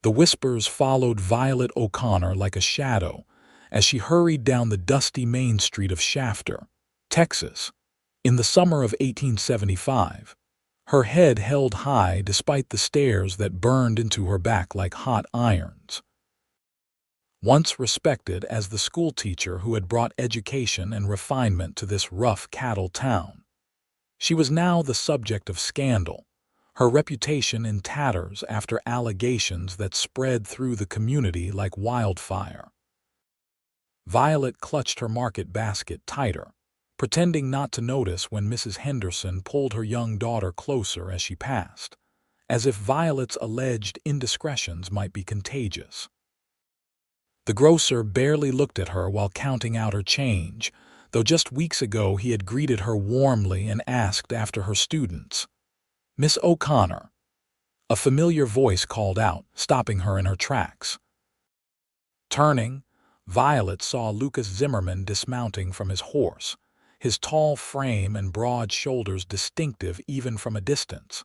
The whispers followed Violet O'Connor like a shadow as she hurried down the dusty main street of Shafter, Texas, in the summer of 1875, her head held high despite the stares that burned into her back like hot irons. Once respected as the schoolteacher who had brought education and refinement to this rough cattle town, she was now the subject of scandal, her reputation in tatters after allegations that spread through the community like wildfire. Violet clutched her market basket tighter, pretending not to notice when Mrs. Henderson pulled her young daughter closer as she passed, as if Violet's alleged indiscretions might be contagious. The grocer barely looked at her while counting out her change, though just weeks ago he had greeted her warmly and asked after her students. "Miss O'Connor," a familiar voice called out, stopping her in her tracks. Turning, Violet saw Lucas Zimmerman dismounting from his horse, his tall frame and broad shoulders distinctive even from a distance.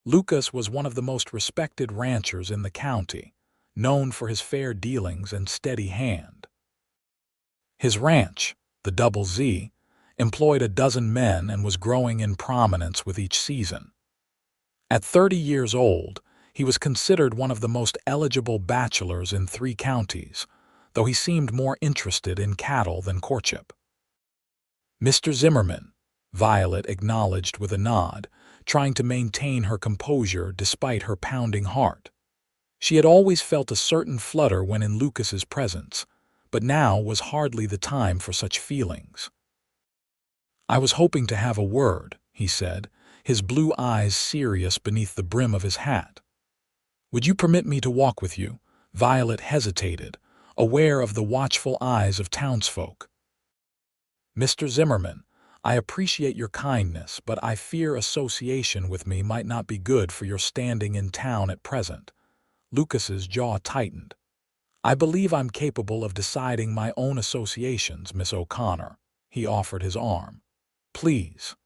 Lucas was one of the most respected ranchers in the county, known for his fair dealings and steady hand. His ranch, the Double Z, employed a dozen men and was growing in prominence with each season. At 30 years old, he was considered one of the most eligible bachelors in 3 counties, though he seemed more interested in cattle than courtship. "Mr. Zimmerman," Violet acknowledged with a nod, trying to maintain her composure despite her pounding heart. She had always felt a certain flutter when in Lucas's presence, but now was hardly the time for such feelings. "I was hoping to have a word," he said, his blue eyes serious beneath the brim of his hat. "Would you permit me to walk with you?" Violet hesitated, aware of the watchful eyes of townsfolk. "Mr. Zimmerman, I appreciate your kindness, but I fear association with me might not be good for your standing in town at present." Lucas's jaw tightened. "I believe I'm capable of deciding my own associations, Miss O'Connor." He offered his arm. "Please."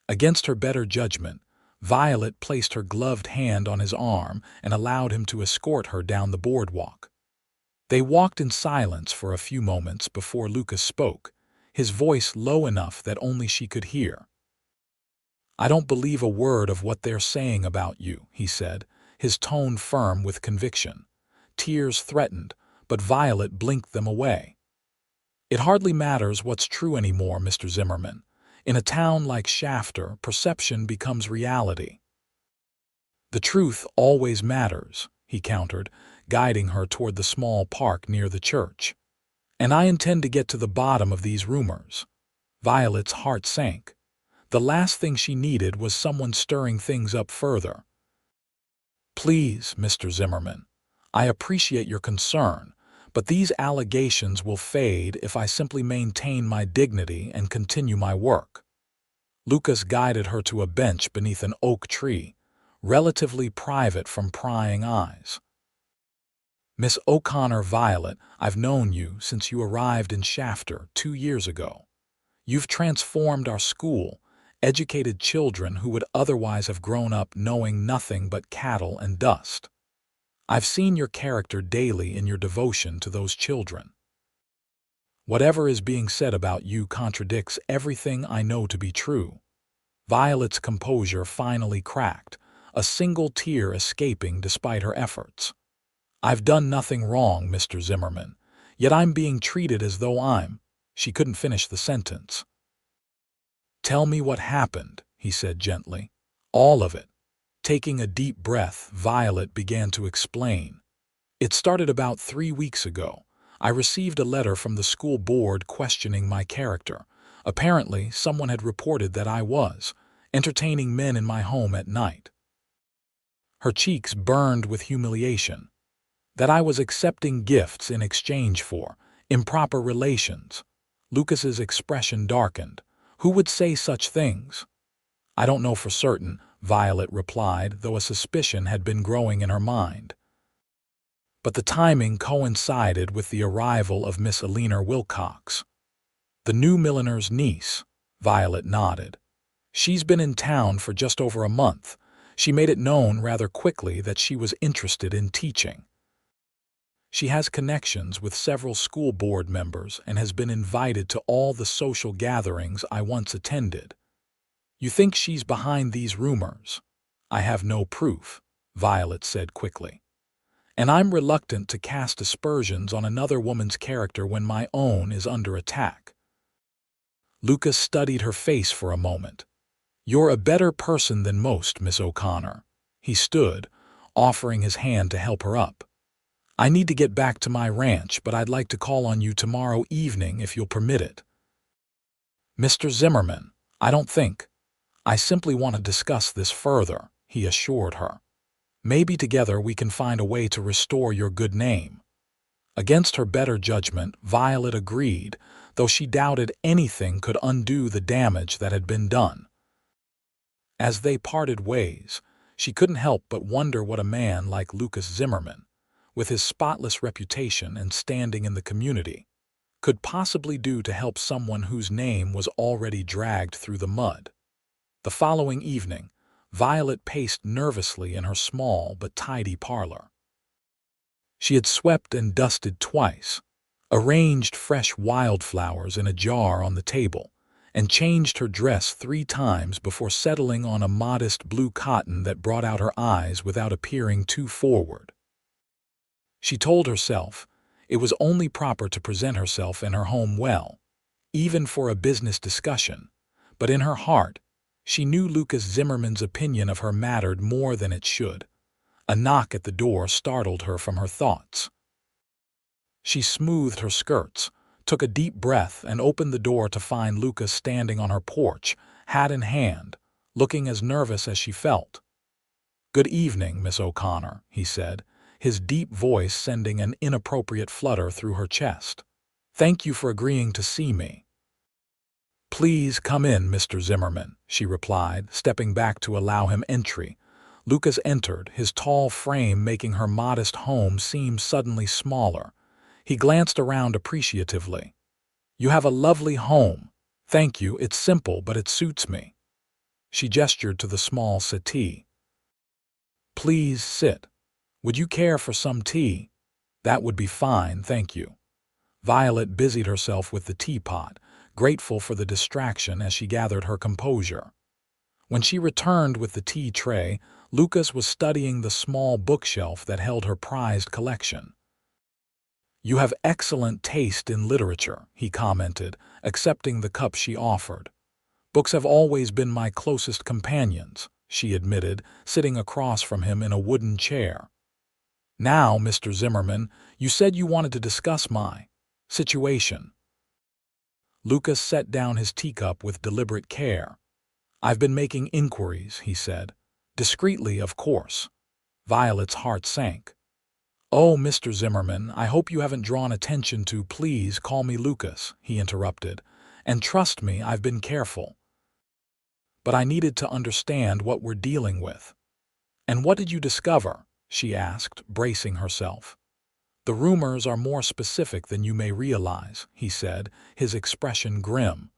Against her better judgment, Violet placed her gloved hand on his arm and allowed him to escort her down the boardwalk. They walked in silence for a few moments before Lucas spoke, his voice low enough that only she could hear. "I don't believe a word of what they're saying about you," he said, his tone firm with conviction. Tears threatened, but Violet blinked them away. "It hardly matters what's true anymore, Mr. Zimmerman. In a town like Shafter, perception becomes reality." "The truth always matters," he countered, guiding her toward the small park near the church. "And I intend to get to the bottom of these rumors." Violet's heart sank. The last thing she needed was someone stirring things up further. "Please, Mr. Zimmerman, I appreciate your concern, but these allegations will fade if I simply maintain my dignity and continue my work." Lucas guided her to a bench beneath an oak tree, relatively private from prying eyes. "Miss O'Connor Violet, I've known you since you arrived in Shafter 2 years ago. You've transformed our school, educated children who would otherwise have grown up knowing nothing but cattle and dust. I've seen your character daily in your devotion to those children. Whatever is being said about you contradicts everything I know to be true." Violet's composure finally cracked, a single tear escaping despite her efforts. "I've done nothing wrong, Mr. Zimmerman, yet I'm being treated as though I'm—" She couldn't finish the sentence. "Tell me what happened," he said gently. "All of it." Taking a deep breath, Violet began to explain. "It started about 3 weeks ago. I received a letter from the school board questioning my character. Apparently, someone had reported that I was entertaining men in my home at night." Her cheeks burned with humiliation. "That I was accepting gifts in exchange for improper relations." Lucas's expression darkened. "Who would say such things?" "I don't know for certain," Violet replied, though a suspicion had been growing in her mind. But the timing coincided with the arrival of Miss Eleanor Wilcox. "The new milliner's niece," Violet nodded. "She's been in town for just over a month. She made it known rather quickly that she was interested in teaching. She has connections with several school board members and has been invited to all the social gatherings I once attended. You think she's behind these rumors? I have no proof, Violet said quickly. And I'm reluctant to cast aspersions on another woman's character when my own is under attack. Lucas studied her face for a moment. You're a better person than most, Miss O'Connor. He stood, offering his hand to help her up. I need to get back to my ranch, but I'd like to call on you tomorrow evening if you'll permit it. Mr. Zimmerman, I don't think. I simply want to discuss this further, he assured her. Maybe together we can find a way to restore your good name. Against her better judgment, Violet agreed, though she doubted anything could undo the damage that had been done. As they parted ways, she couldn't help but wonder what a man like Lucas Zimmerman, with his spotless reputation and standing in the community, could possibly do to help someone whose name was already dragged through the mud. The following evening, Violet paced nervously in her small but tidy parlor. She had swept and dusted twice, arranged fresh wildflowers in a jar on the table, and changed her dress 3 times before settling on a modest blue cotton that brought out her eyes without appearing too forward. She told herself it was only proper to present herself in her home well, even for a business discussion, but in her heart, she knew Lucas Zimmerman's opinion of her mattered more than it should. A knock at the door startled her from her thoughts. She smoothed her skirts, took a deep breath, and opened the door to find Lucas standing on her porch, hat in hand, looking as nervous as she felt. "Good evening, Miss O'Connor," he said, his deep voice sending an inappropriate flutter through her chest. "Thank you for agreeing to see me." "Please come in, Mr. Zimmerman," she replied, stepping back to allow him entry. Lucas entered, his tall frame making her modest home seem suddenly smaller. He glanced around appreciatively. "You have a lovely home. Thank you, it's simple, but it suits me." She gestured to the small settee. "Please sit. Would you care for some tea?" "That would be fine, thank you." Violet busied herself with the teapot, grateful for the distraction as she gathered her composure. When she returned with the tea tray, Lucas was studying the small bookshelf that held her prized collection. "You have excellent taste in literature," he commented, accepting the cup she offered. "Books have always been my closest companions," she admitted, sitting across from him in a wooden chair. "Now, Mr. Zimmerman, you said you wanted to discuss my situation." Lucas set down his teacup with deliberate care. "I've been making inquiries," he said. "Discreetly, of course." Violet's heart sank. "Oh, Mr. Zimmerman, I hope you haven't drawn attention to— Please call me Lucas," he interrupted. "And trust me, I've been careful. But I needed to understand what we're dealing with." "And what did you discover?" she asked, bracing herself. "The rumors are more specific than you may realize," he said, his expression grim.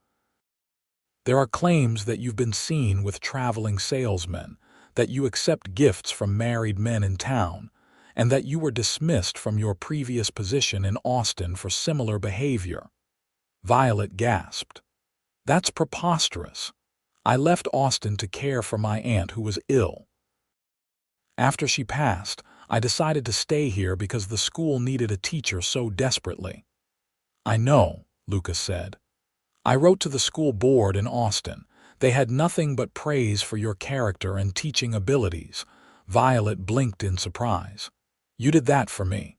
"There are claims that you've been seen with traveling salesmen, that you accept gifts from married men in town, and that you were dismissed from your previous position in Austin for similar behavior." Violet gasped. "That's preposterous. I left Austin to care for my aunt who was ill. After she passed, I decided to stay here because the school needed a teacher so desperately." "I know," Lucas said. "I wrote to the school board in Austin. They had nothing but praise for your character and teaching abilities." Violet blinked in surprise. "You did that for me."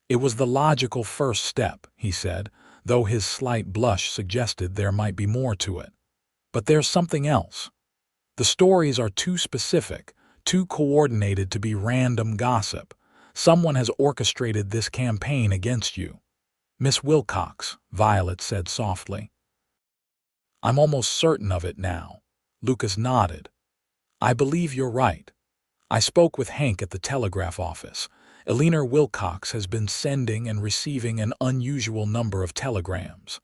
"It was the logical first step," he said, though his slight blush suggested there might be more to it. "But there's something else. The stories are too specific, too coordinated to be random gossip. Someone has orchestrated this campaign against you." "Miss Wilcox," Violet said softly. "I'm almost certain of it now." Lucas nodded. "I believe you're right. I spoke with Hank at the telegraph office. Eleanor Wilcox has been sending and receiving an unusual number of telegrams.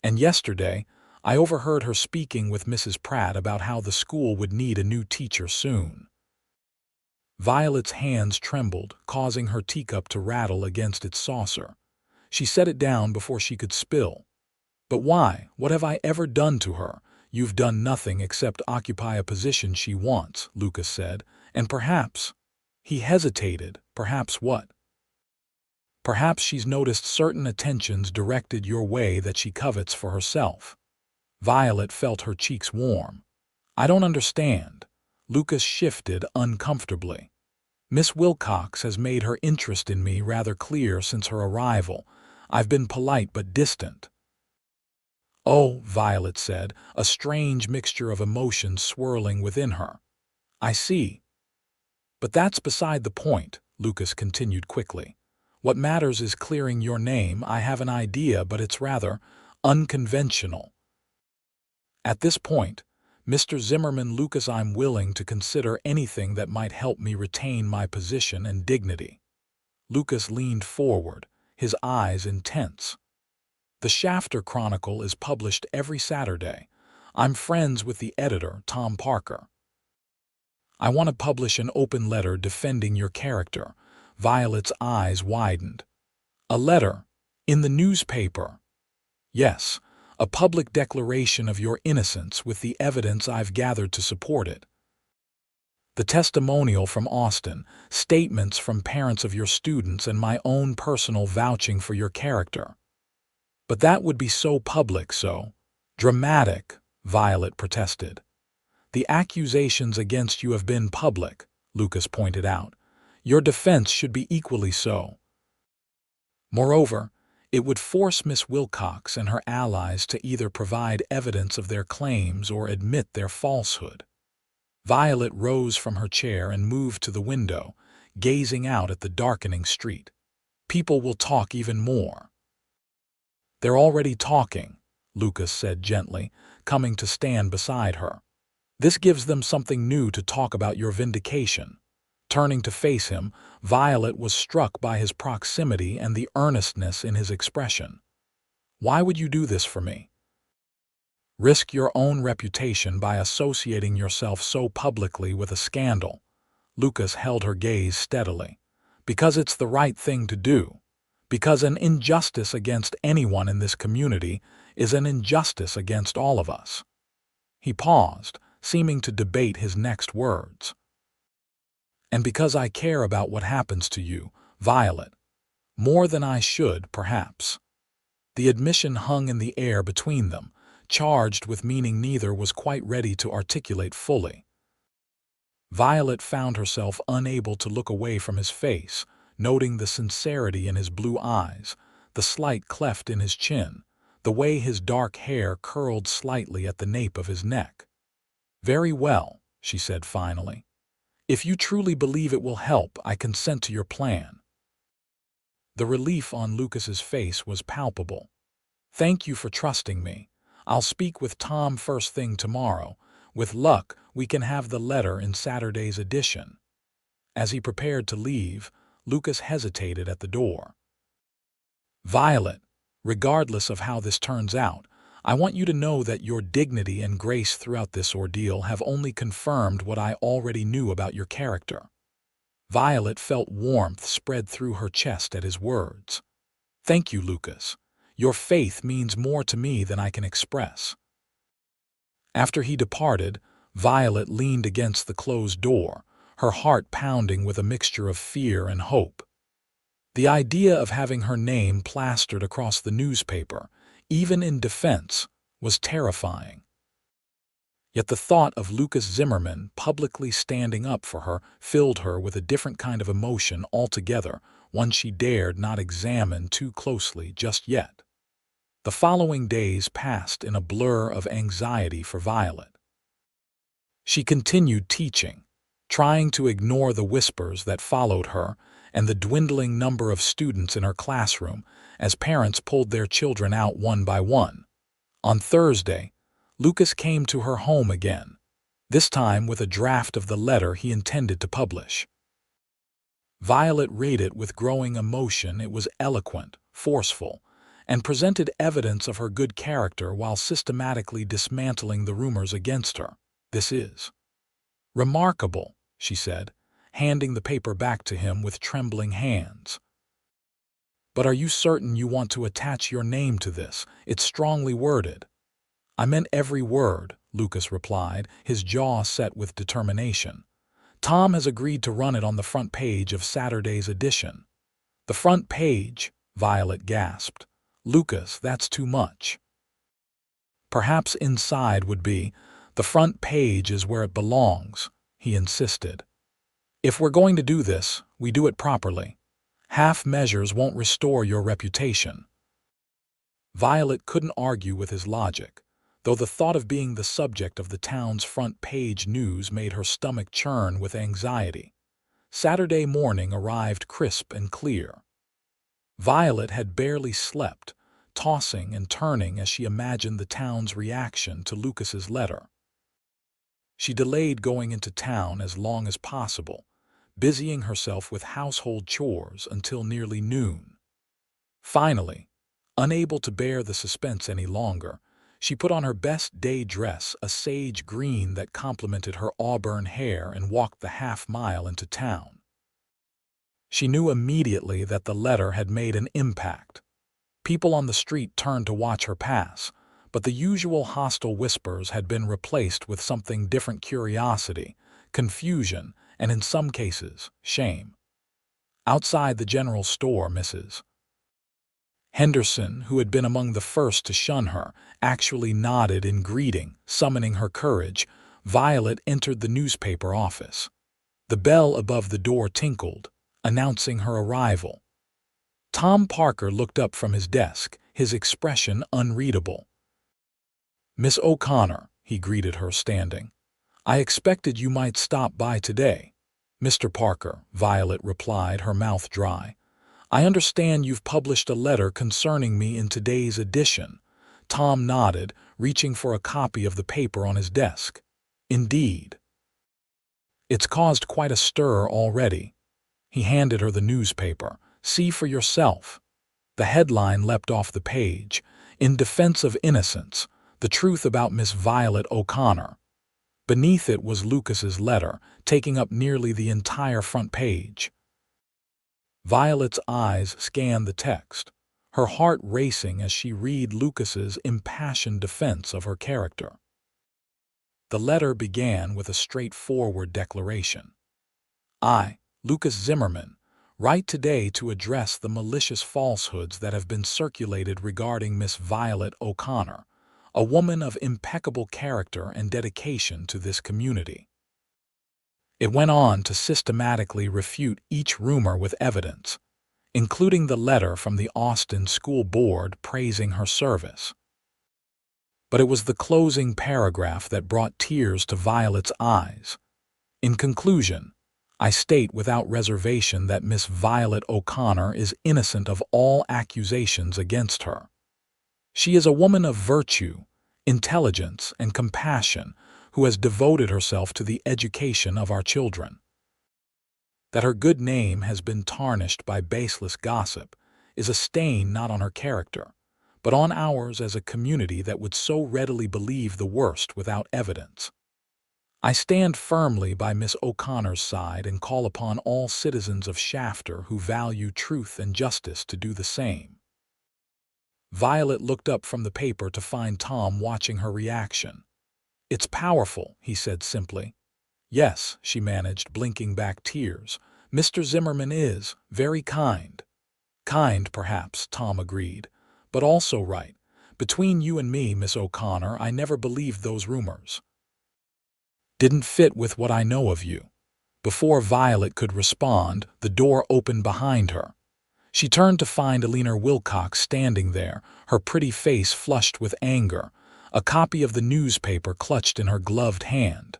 And yesterday, I overheard her speaking with Mrs. Pratt about how the school would need a new teacher soon." Violet's hands trembled, causing her teacup to rattle against its saucer. She set it down before she could spill. "But why? What have I ever done to her?" "You've done nothing except occupy a position she wants," Lucas said. "And perhaps—" He hesitated. "Perhaps what?" "Perhaps she's noticed certain attentions directed your way that she covets for herself." Violet felt her cheeks warm. "I don't understand." Lucas shifted uncomfortably. "Miss Wilcox has made her interest in me rather clear since her arrival. I've been polite but distant." "Oh," Violet said, a strange mixture of emotions swirling within her. "I see." "But that's beside the point," Lucas continued quickly. "What matters is clearing your name. I have an idea, but it's rather unconventional." At this point, "Mr. Zimmerman, Lucas, I'm willing to consider anything that might help me retain my position and dignity." Lucas leaned forward, his eyes intense. "The Shafter Chronicle is published every Saturday. I'm friends with the editor, Tom Parker. I want to publish an open letter defending your character." Violet's eyes widened. "A letter? In the newspaper?" "Yes. A public declaration of your innocence with the evidence I've gathered to support it. The testimonial from Austin, statements from parents of your students, and my own personal vouching for your character." "But that would be so public, so dramatic," Violet protested. "The accusations against you have been public," Lucas pointed out. "Your defense should be equally so. Moreover, it would force Miss Wilcox and her allies to either provide evidence of their claims or admit their falsehood." Violet rose from her chair and moved to the window, gazing out at the darkening street. "People will talk even more." "They're already talking," Lucas said gently, coming to stand beside her. "This gives them something new to talk about your vindication." Turning to face him, Violet was struck by his proximity and the earnestness in his expression. "Why would you do this for me? Risk your own reputation by associating yourself so publicly with a scandal?" Lucas held her gaze steadily. "Because it's the right thing to do. Because an injustice against anyone in this community is an injustice against all of us." He paused, seeming to debate his next words. "And because I care about what happens to you, Violet. More than I should, perhaps." The admission hung in the air between them, charged with meaning neither was quite ready to articulate fully. Violet found herself unable to look away from his face, noting the sincerity in his blue eyes, the slight cleft in his chin, the way his dark hair curled slightly at the nape of his neck. "Very well," she said finally. "If you truly believe it will help, I consent to your plan." The relief on Lucas's face was palpable. "Thank you for trusting me. I'll speak with Tom first thing tomorrow. With luck, we can have the letter in Saturday's edition." As he prepared to leave, Lucas hesitated at the door. "Violet, regardless of how this turns out, I want you to know that your dignity and grace throughout this ordeal have only confirmed what I already knew about your character." Violet felt warmth spread through her chest at his words. "Thank you, Lucas. Your faith means more to me than I can express." After he departed, Violet leaned against the closed door, her heart pounding with a mixture of fear and hope. The idea of having her name plastered across the newspaper, even in defense, was terrifying. Yet the thought of Lucas Zimmerman publicly standing up for her filled her with a different kind of emotion altogether, one she dared not examine too closely just yet. The following days passed in a blur of anxiety for Violet. She continued teaching, trying to ignore the whispers that followed her and the dwindling number of students in her classroom as parents pulled their children out one by one. On Thursday, Lucas came to her home again, this time with a draft of the letter he intended to publish. Violet read it with growing emotion. It was eloquent, forceful, and presented evidence of her good character while systematically dismantling the rumors against her. "This is remarkable," she said, handing the paper back to him with trembling hands. "But are you certain you want to attach your name to this? It's strongly worded." "I meant every word," Lucas replied, his jaw set with determination. "Tom has agreed to run it on the front page of Saturday's edition." "The front page?" Violet gasped. "Lucas, that's too much." "Perhaps inside would be. The front page is where it belongs," he insisted. "If we're going to do this, we do it properly. Half measures won't restore your reputation." Violet couldn't argue with his logic, though the thought of being the subject of the town's front-page news made her stomach churn with anxiety. Saturday morning arrived crisp and clear. Violet had barely slept, tossing and turning as she imagined the town's reaction to Lucas's letter. She delayed going into town as long as possible, busying herself with household chores until nearly noon. Finally, unable to bear the suspense any longer, she put on her best day dress, a sage green that complemented her auburn hair, and walked the half-mile into town. She knew immediately that the letter had made an impact. People on the street turned to watch her pass, but the usual hostile whispers had been replaced with something different: curiosity, confusion, and in some cases, shame. Outside the general store, Mrs. Henderson, who had been among the first to shun her, actually nodded in greeting, summoning her courage. Violet entered the newspaper office. The bell above the door tinkled, announcing her arrival. Tom Parker looked up from his desk, his expression unreadable. "Miss O'Connor," he greeted her, standing. "I expected you might stop by today." "Mr. Parker," Violet replied, her mouth dry. "I understand you've published a letter concerning me in today's edition." Tom nodded, reaching for a copy of the paper on his desk. "Indeed. It's caused quite a stir already." He handed her the newspaper. "See for yourself." The headline leapt off the page: "In Defense of Innocence, the Truth About Miss Violet O'Connor." Beneath it was Lucas's letter, taking up nearly the entire front page. Violet's eyes scanned the text, her heart racing as she read Lucas's impassioned defense of her character. The letter began with a straightforward declaration. "I, Lucas Zimmerman, write today to address the malicious falsehoods that have been circulated regarding Miss Violet O'Connor, a woman of impeccable character and dedication to this community." It went on to systematically refute each rumor with evidence, including the letter from the Austin School Board praising her service. But it was the closing paragraph that brought tears to Violet's eyes. "In conclusion, I state without reservation that Miss Violet O'Connor is innocent of all accusations against her. She is a woman of virtue, intelligence, and compassion who has devoted herself to the education of our children. That her good name has been tarnished by baseless gossip is a stain not on her character, but on ours as a community that would so readily believe the worst without evidence. I stand firmly by Miss O'Connor's side and call upon all citizens of Shafter who value truth and justice to do the same." Violet looked up from the paper to find Tom watching her reaction. "It's powerful," he said simply. "Yes," she managed, blinking back tears. "Mr. Zimmerman is very kind." "Kind, perhaps," Tom agreed, "but also right. Between you and me, Miss O'Connor, I never believed those rumors. Didn't fit with what I know of you." Before Violet could respond, the door opened behind her. She turned to find Eleanor Wilcox standing there, her pretty face flushed with anger, a copy of the newspaper clutched in her gloved hand.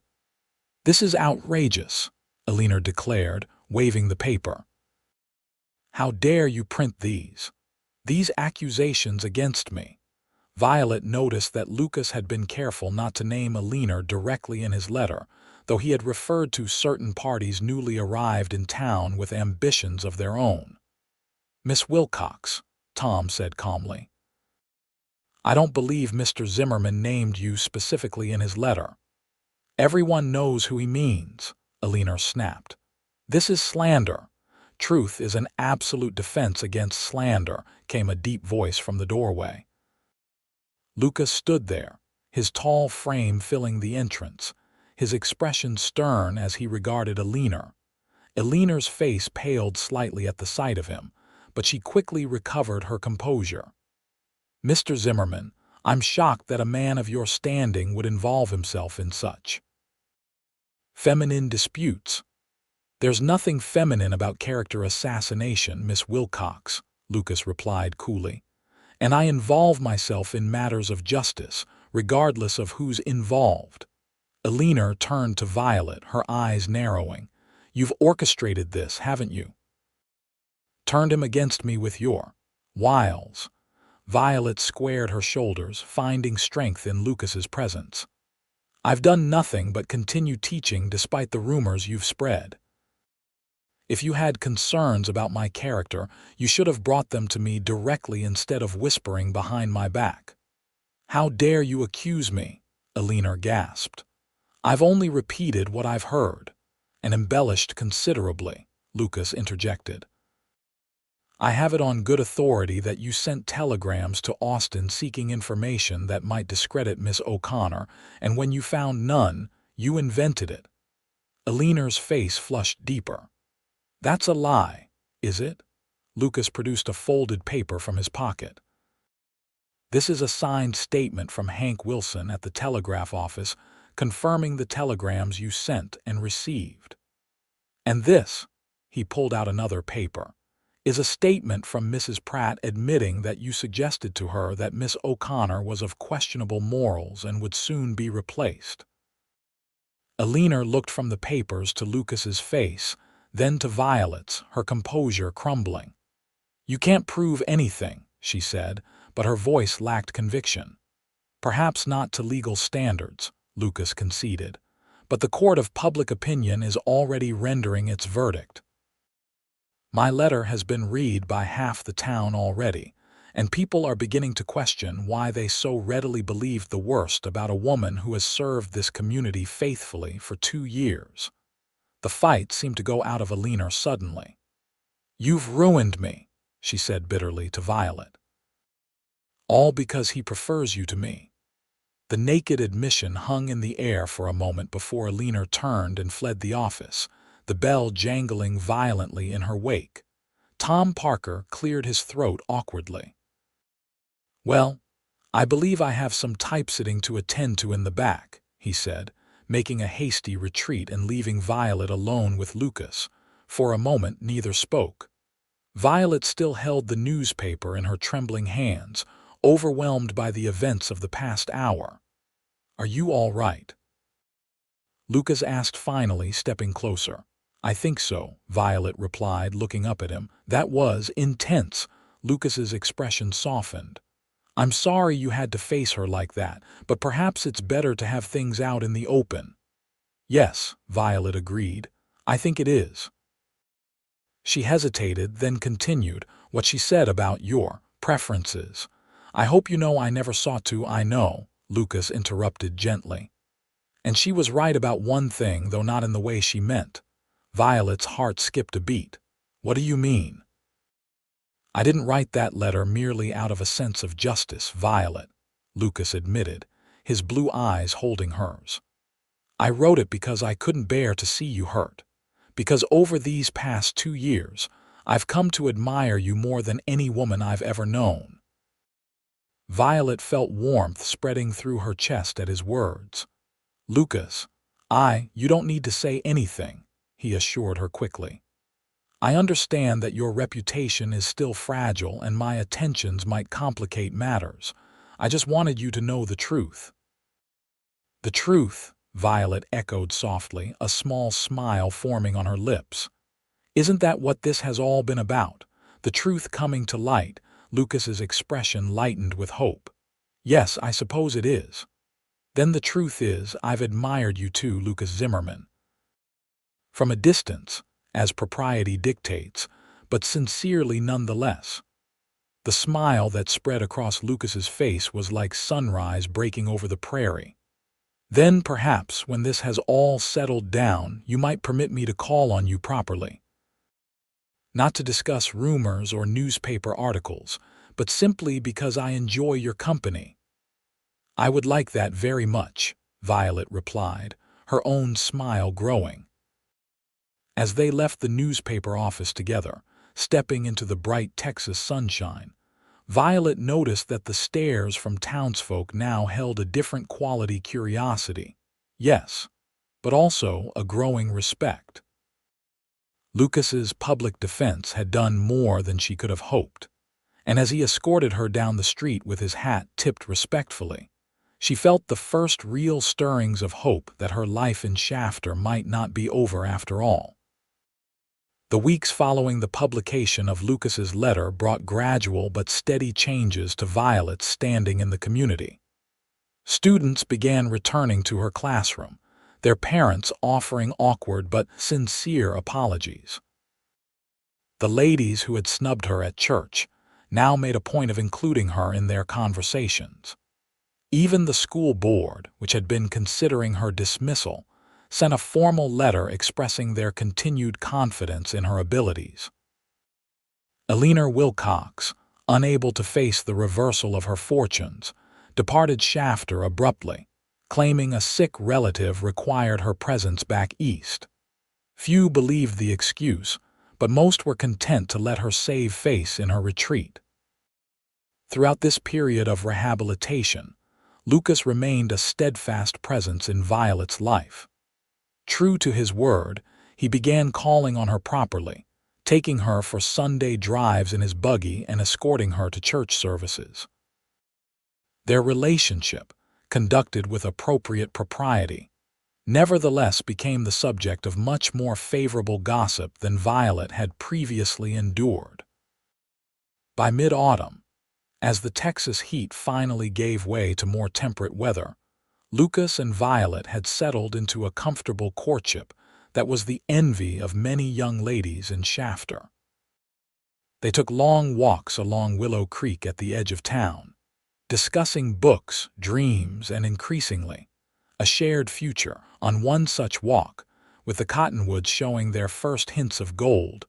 "This is outrageous," Eleanor declared, waving the paper. "How dare you print these accusations against me?" Violet noticed that Lucas had been careful not to name Eleanor directly in his letter, though he had referred to certain parties newly arrived in town with ambitions of their own. "Miss Wilcox," Tom said calmly, I don't believe Mr. Zimmerman named you specifically in his letter. Everyone knows who he means, Alina snapped. This is slander. Truth is an absolute defense against slander, came a deep voice from the doorway. Lucas stood there, his tall frame filling the entrance, his expression stern as he regarded Alina. Alina's face paled slightly at the sight of him, but she quickly recovered her composure. Mr. Zimmerman, I'm shocked that a man of your standing would involve himself in such feminine disputes. There's nothing feminine about character assassination, Miss Wilcox, Lucas replied coolly. And I involve myself in matters of justice, regardless of who's involved. Alina turned to Violet, her eyes narrowing. You've orchestrated this, haven't you? Turned him against me with your wiles. Violet squared her shoulders, finding strength in Lucas's presence. I've done nothing but continue teaching despite the rumors you've spread. If you had concerns about my character, you should have brought them to me directly instead of whispering behind my back. How dare you accuse me? Alina gasped. I've only repeated what I've heard, and embellished considerably, Lucas interjected. I have it on good authority that you sent telegrams to Austin seeking information that might discredit Miss O'Connor, and when you found none, you invented it. Alina's face flushed deeper. That's a lie, is it? Lucas produced a folded paper from his pocket. This is a signed statement from Hank Wilson at the telegraph office confirming the telegrams you sent and received. And this, he pulled out another paper, is a statement from Mrs. Pratt admitting that you suggested to her that Miss O'Connor was of questionable morals and would soon be replaced. Alina looked from the papers to Lucas's face, then to Violet's, her composure crumbling. You can't prove anything, she said, but her voice lacked conviction. Perhaps not to legal standards, Lucas conceded, but the court of public opinion is already rendering its verdict. My letter has been read by half the town already, and people are beginning to question why they so readily believed the worst about a woman who has served this community faithfully for 2 years. The fight seemed to go out of Alina suddenly. You've ruined me, she said bitterly to Violet. All because he prefers you to me. The naked admission hung in the air for a moment before Alina turned and fled the office, the bell jangling violently in her wake. Tom Parker cleared his throat awkwardly. Well, I believe I have some typesetting to attend to in the back, he said, making a hasty retreat and leaving Violet alone with Lucas. For a moment neither spoke. Violet still held the newspaper in her trembling hands, overwhelmed by the events of the past hour. Are you all right? Lucas asked finally, stepping closer. I think so, Violet replied, looking up at him. That was intense. Lucas's expression softened. I'm sorry you had to face her like that, but perhaps it's better to have things out in the open. Yes, Violet agreed. I think it is. She hesitated, then continued, what she said about your preferences. I hope you know I never sought to. I know, Lucas interrupted gently. And she was right about one thing, though not in the way she meant. Violet's heart skipped a beat. What do you mean? I didn't write that letter merely out of a sense of justice, Violet, Lucas admitted, his blue eyes holding hers. I wrote it because I couldn't bear to see you hurt. Because over these past 2 years, I've come to admire you more than any woman I've ever known. Violet felt warmth spreading through her chest at his words. Lucas, you don't need to say anything, he assured her quickly. I understand that your reputation is still fragile and my attentions might complicate matters. I just wanted you to know the truth. The truth, Violet echoed softly, a small smile forming on her lips. Isn't that what this has all been about? The truth coming to light? Lucas's expression lightened with hope. Yes, I suppose it is. Then the truth is, I've admired you too, Lucas Zimmerman. From a distance, as propriety dictates, but sincerely nonetheless. The smile that spread across Lucas's face was like sunrise breaking over the prairie. "Then perhaps, when this has all settled down, you might permit me to call on you properly. Not to discuss rumors or newspaper articles, but simply because I enjoy your company." "I would like that very much," Violet replied, her own smile growing. As they left the newspaper office together, stepping into the bright Texas sunshine, Violet noticed that the stares from townsfolk now held a different quality curiosity. Yes, but also a growing respect. Lucas's public defense had done more than she could have hoped, and as he escorted her down the street with his hat tipped respectfully, she felt the first real stirrings of hope that her life in Shafter might not be over after all. The weeks following the publication of Lucas's letter brought gradual but steady changes to Violet's standing in the community. Students began returning to her classroom, their parents offering awkward but sincere apologies. The ladies who had snubbed her at church now made a point of including her in their conversations. Even the school board, which had been considering her dismissal, sent a formal letter expressing their continued confidence in her abilities. Eleanor Wilcox, unable to face the reversal of her fortunes, departed Shafter abruptly, claiming a sick relative required her presence back east. Few believed the excuse, but most were content to let her save face in her retreat. Throughout this period of rehabilitation, Lucas remained a steadfast presence in Violet's life. True to his word, he began calling on her properly, taking her for Sunday drives in his buggy and escorting her to church services. Their relationship, conducted with appropriate propriety, nevertheless became the subject of much more favorable gossip than Violet had previously endured. By mid-autumn, as the Texas heat finally gave way to more temperate weather, Lucas and Violet had settled into a comfortable courtship that was the envy of many young ladies in Shafter. They took long walks along Willow Creek at the edge of town, discussing books, dreams, and increasingly, a shared future. On one such walk, with the cottonwoods showing their first hints of gold,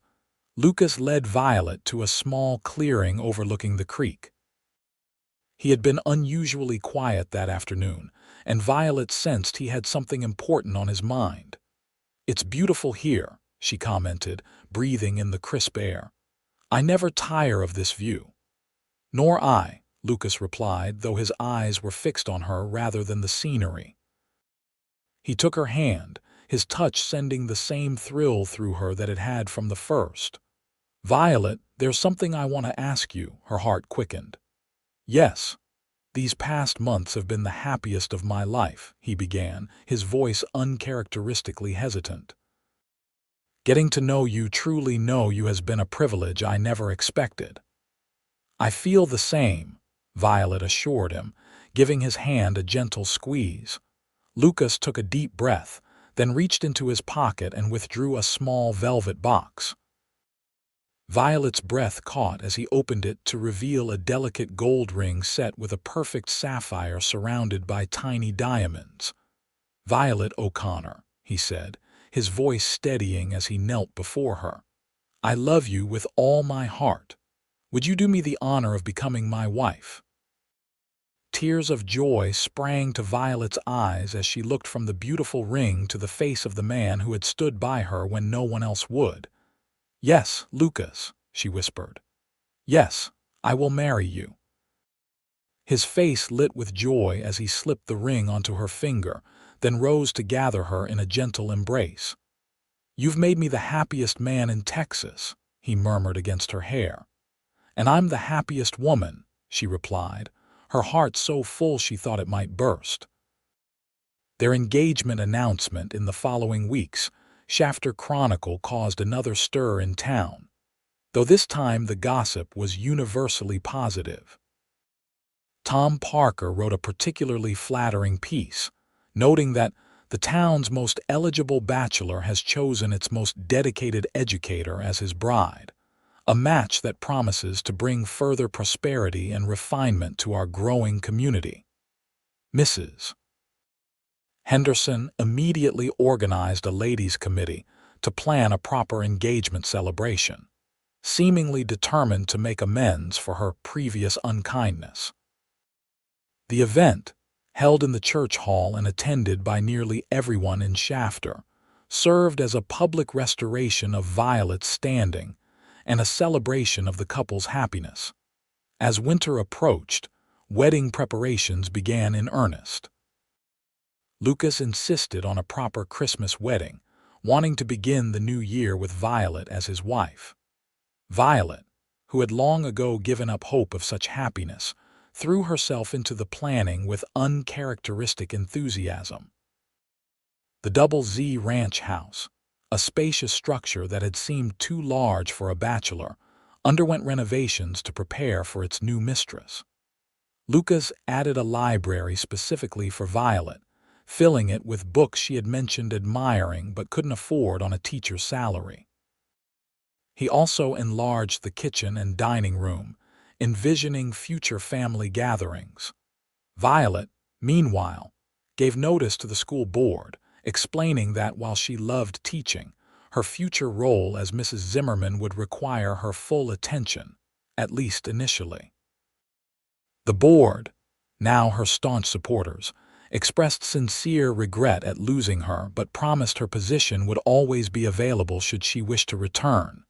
Lucas led Violet to a small clearing overlooking the creek. He had been unusually quiet that afternoon, and Violet sensed he had something important on his mind. "It's beautiful here," she commented, breathing in the crisp air. "I never tire of this view." "Nor I," Lucas replied, though his eyes were fixed on her rather than the scenery. He took her hand, his touch sending the same thrill through her that it had from the first. "Violet, there's something I want to ask you," her heart quickened. "Yes. These past months have been the happiest of my life," he began, his voice uncharacteristically hesitant. "Getting to know you has been a privilege I never expected." "I feel the same," Violet assured him, giving his hand a gentle squeeze. Lucas took a deep breath, then reached into his pocket and withdrew a small velvet box. Violet's breath caught as he opened it to reveal a delicate gold ring set with a perfect sapphire surrounded by tiny diamonds. "Violet O'Connor," he said, his voice steadying as he knelt before her. "I love you with all my heart. Would you do me the honor of becoming my wife?" Tears of joy sprang to Violet's eyes as she looked from the beautiful ring to the face of the man who had stood by her when no one else would. "Yes, Lucas," she whispered. "Yes, I will marry you." His face lit with joy as he slipped the ring onto her finger, then rose to gather her in a gentle embrace. "You've made me the happiest man in Texas," he murmured against her hair. "And I'm the happiest woman," she replied, her heart so full she thought it might burst. Their engagement announcement in the following weeks, Shafter Chronicle, caused another stir in town, though this time the gossip was universally positive. Tom Parker wrote a particularly flattering piece, noting that the town's most eligible bachelor has chosen its most dedicated educator as his bride, a match that promises to bring further prosperity and refinement to our growing community. Mrs. Henderson immediately organized a ladies' committee to plan a proper engagement celebration, seemingly determined to make amends for her previous unkindness. The event, held in the church hall and attended by nearly everyone in Shafter, served as a public restoration of Violet's standing and a celebration of the couple's happiness. As winter approached, wedding preparations began in earnest. Lucas insisted on a proper Christmas wedding, wanting to begin the new year with Violet as his wife. Violet, who had long ago given up hope of such happiness, threw herself into the planning with uncharacteristic enthusiasm. The Double Z Ranch house, a spacious structure that had seemed too large for a bachelor, underwent renovations to prepare for its new mistress. Lucas added a library specifically for Violet, filling it with books she had mentioned admiring but couldn't afford on a teacher's salary. He also enlarged the kitchen and dining room, envisioning future family gatherings. Violet, meanwhile, gave notice to the school board, explaining that while she loved teaching, her future role as Mrs. Zimmerman would require her full attention, at least initially. The board, now her staunch supporters, expressed sincere regret at losing her but promised her position would always be available should she wish to return.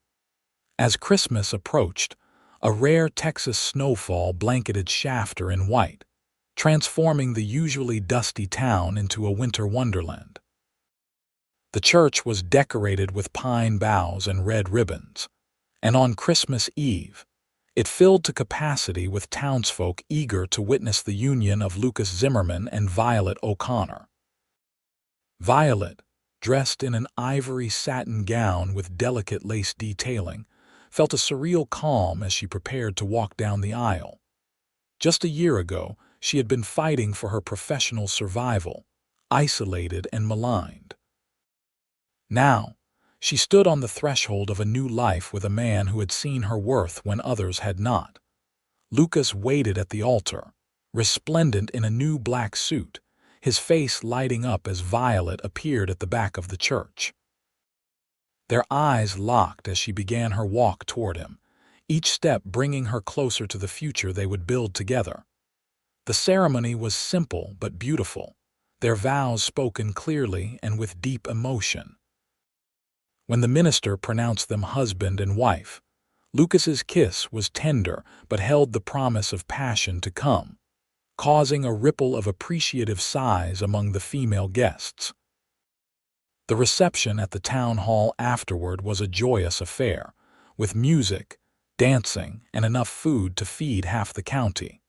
As Christmas approached, a rare Texas snowfall blanketed Shafter in white, transforming the usually dusty town into a winter wonderland. The church was decorated with pine boughs and red ribbons, and on Christmas Eve, it filled to capacity with townsfolk eager to witness the union of Lucas Zimmerman and Violet O'Connor. Violet, dressed in an ivory satin gown with delicate lace detailing, felt a surreal calm as she prepared to walk down the aisle. Just a year ago, she had been fighting for her professional survival, isolated and maligned. Now, she stood on the threshold of a new life with a man who had seen her worth when others had not. Lucas waited at the altar, resplendent in a new black suit, his face lighting up as Violet appeared at the back of the church. Their eyes locked as she began her walk toward him, each step bringing her closer to the future they would build together. The ceremony was simple but beautiful, their vows spoken clearly and with deep emotion. When the minister pronounced them husband and wife, Lucas's kiss was tender but held the promise of passion to come, causing a ripple of appreciative sighs among the female guests. The reception at the town hall afterward was a joyous affair, with music, dancing, and enough food to feed half the county.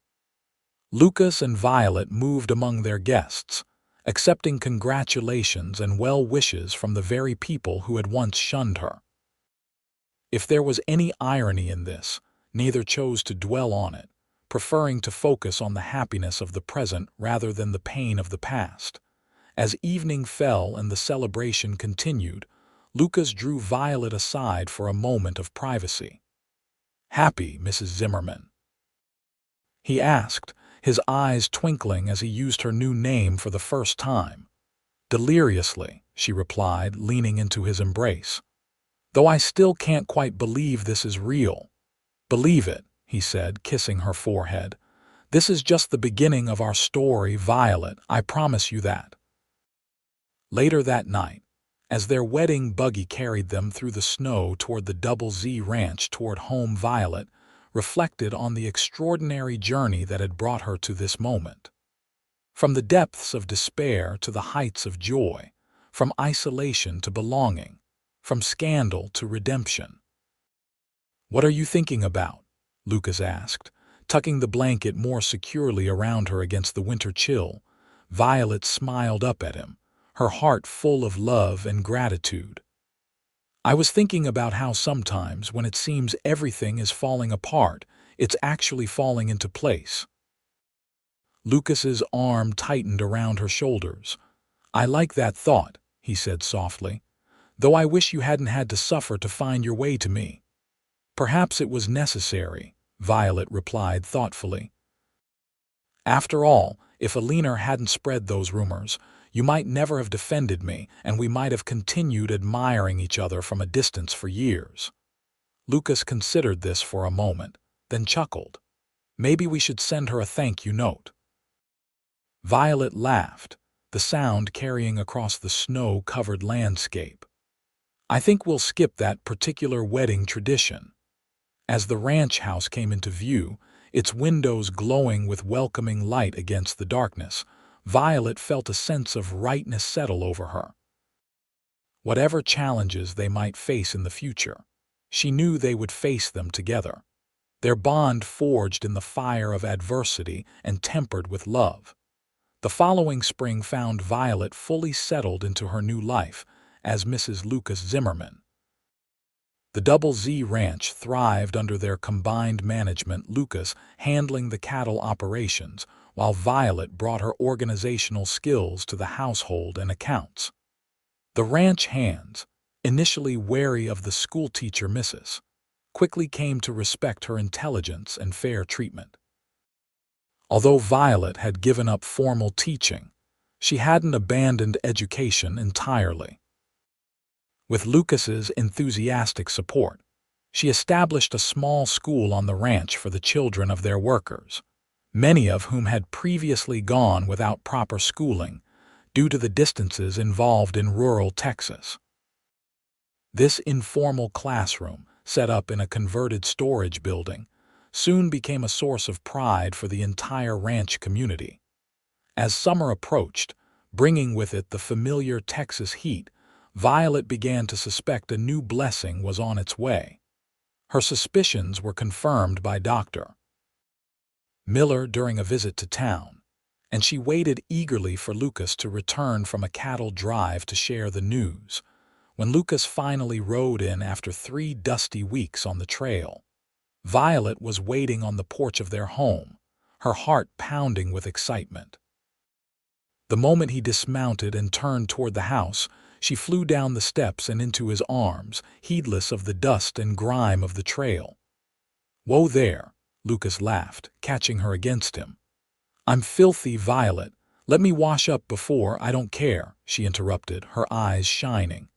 Lucas and Violet moved among their guests, accepting congratulations and well wishes from the very people who had once shunned her. If there was any irony in this, neither chose to dwell on it, preferring to focus on the happiness of the present rather than the pain of the past. As evening fell and the celebration continued, Lucas drew Violet aside for a moment of privacy. "Happy, Mrs. Zimmerman?" he asked, his eyes twinkling as he used her new name for the first time. "Deliriously," she replied, leaning into his embrace. "Though I still can't quite believe this is real." "Believe it," he said, kissing her forehead. "This is just the beginning of our story, Violet, I promise you that." Later that night, as their wedding buggy carried them through the snow toward the Double Z Ranch toward home, Violet reflected on the extraordinary journey that had brought her to this moment. From the depths of despair to the heights of joy, from isolation to belonging, from scandal to redemption. "What are you thinking about?" Lucas asked, tucking the blanket more securely around her against the winter chill. Violet smiled up at him, her heart full of love and gratitude. "I was thinking about how sometimes, when it seems everything is falling apart, it's actually falling into place." Lucas's arm tightened around her shoulders. "I like that thought," he said softly, "though I wish you hadn't had to suffer to find your way to me." Perhaps it was necessary, Violet replied thoughtfully. After all, if Alina hadn't spread those rumors, you might never have defended me, and we might have continued admiring each other from a distance for years. Lucas considered this for a moment, then chuckled. Maybe we should send her a thank you note. Violet laughed, the sound carrying across the snow-covered landscape. I think we'll skip that particular wedding tradition. As the ranch house came into view, its windows glowing with welcoming light against the darkness, Violet felt a sense of rightness settle over her. Whatever challenges they might face in the future, she knew they would face them together, their bond forged in the fire of adversity and tempered with love. The following spring found Violet fully settled into her new life as Mrs. Lucas Zimmerman. The Double Z Ranch thrived under their combined management, Lucas handling the cattle operations, while Violet brought her organizational skills to the household and accounts. The ranch hands, initially wary of the schoolteacher Mrs., quickly came to respect her intelligence and fair treatment. Although Violet had given up formal teaching, she hadn't abandoned education entirely. With Lucas's enthusiastic support, she established a small school on the ranch for the children of their workers, many of whom had previously gone without proper schooling due to the distances involved in rural Texas. This informal classroom, set up in a converted storage building, soon became a source of pride for the entire ranch community. As summer approached, bringing with it the familiar Texas heat, Violet began to suspect a new blessing was on its way. Her suspicions were confirmed by Dr. Miller during a visit to town, and she waited eagerly for Lucas to return from a cattle drive to share the news. When Lucas finally rode in after 3 dusty weeks on the trail, Violet was waiting on the porch of their home, her heart pounding with excitement. The moment he dismounted and turned toward the house, she flew down the steps and into his arms, heedless of the dust and grime of the trail. "Whoa there," Lucas laughed, catching her against him. "I'm filthy, Violet. Let me wash up before." "I don't care," she interrupted, her eyes shining.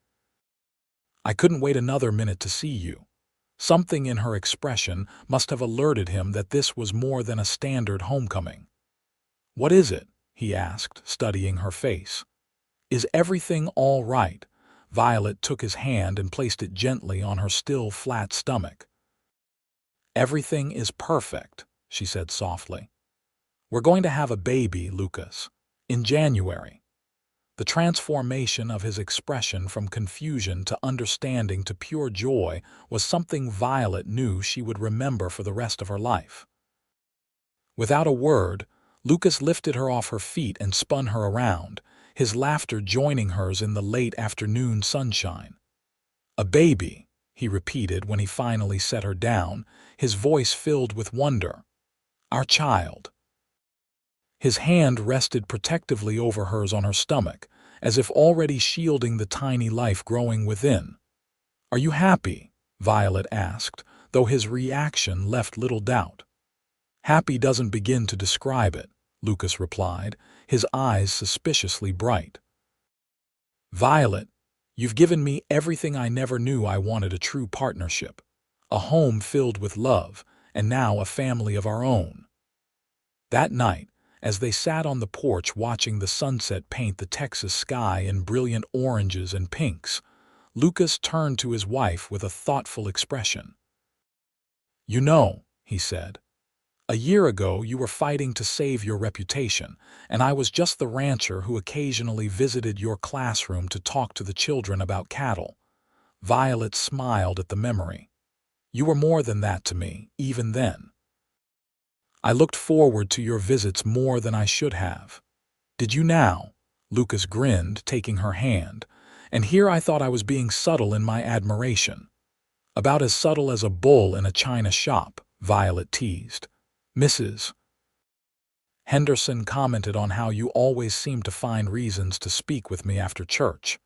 "I couldn't wait another minute to see you." Something in her expression must have alerted him that this was more than a standard homecoming. "What is it?" he asked, studying her face. "Is everything all right?" Violet took his hand and placed it gently on her still flat stomach. "Everything is perfect," she said softly. "We're going to have a baby, Lucas, in January." The transformation of his expression from confusion to understanding to pure joy was something Violet knew she would remember for the rest of her life. Without a word, Lucas lifted her off her feet and spun her around, his laughter joining hers in the late afternoon sunshine. "A baby," he repeated when he finally set her down, his voice filled with wonder. "Our child." His hand rested protectively over hers on her stomach, as if already shielding the tiny life growing within. "Are you happy?" Violet asked, though his reaction left little doubt. "Happy doesn't begin to describe it," Lucas replied, his eyes suspiciously bright. "Violet, you've given me everything I never knew I wanted: a true partnership, a home filled with love, and now a family of our own." That night, as they sat on the porch watching the sunset paint the Texas sky in brilliant oranges and pinks, Lucas turned to his wife with a thoughtful expression. "You know," he said, "a year ago you were fighting to save your reputation, and I was just the rancher who occasionally visited your classroom to talk to the children about cattle." Violet smiled at the memory. "You were more than that to me, even then. I looked forward to your visits more than I should have." "Did you now?" Lucas grinned, taking her hand. "And here I thought I was being subtle in my admiration." "About as subtle as a bull in a china shop," Violet teased. "Mrs. Henderson commented on how you always seem to find reasons to speak with me after church."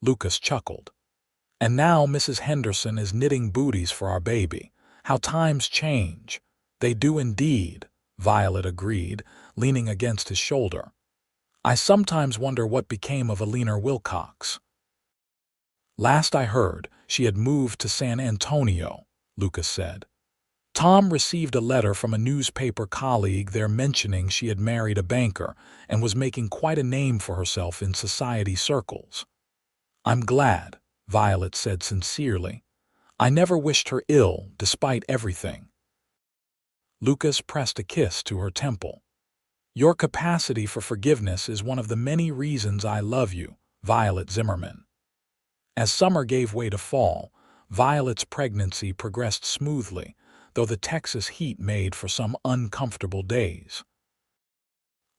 Lucas chuckled. "And now Mrs. Henderson is knitting booties for our baby. How times change. They do indeed, Violet agreed, leaning against his shoulder. I sometimes wonder what became of Alina Wilcox. Last I heard, she had moved to San Antonio, Lucas said. Tom received a letter from a newspaper colleague there mentioning she had married a banker and was making quite a name for herself in society circles. I'm glad, Violet said sincerely. I never wished her ill, despite everything. Lucas pressed a kiss to her temple. Your capacity for forgiveness is one of the many reasons I love you, Violet Zimmerman. As summer gave way to fall, Violet's pregnancy progressed smoothly, though the Texas heat made for some uncomfortable days.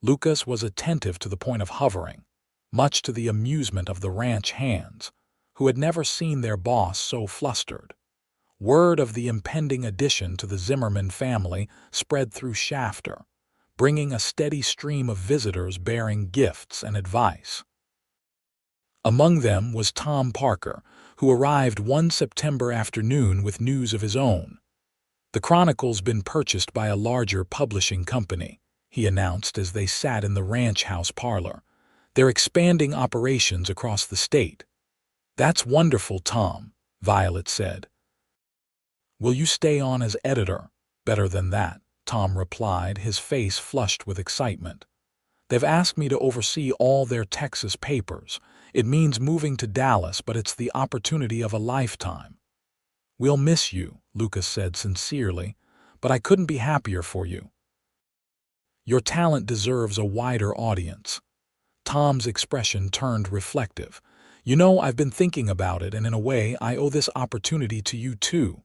Lucas was attentive to the point of hovering, much to the amusement of the ranch hands, who had never seen their boss so flustered. Word of the impending addition to the Zimmerman family spread through Shafter, bringing a steady stream of visitors bearing gifts and advice. Among them was Tom Parker, who arrived one September afternoon with news of his own. The Chronicle's been purchased by a larger publishing company, he announced as they sat in the ranch house parlor. They're expanding operations across the state. That's wonderful, Tom, Violet said. Will you stay on as editor? Better than that, Tom replied, his face flushed with excitement. They've asked me to oversee all their Texas papers. It means moving to Dallas, but it's the opportunity of a lifetime. We'll miss you, Lucas said sincerely, but I couldn't be happier for you. Your talent deserves a wider audience. Tom's expression turned reflective. You know, I've been thinking about it, and in a way, I owe this opportunity to you too.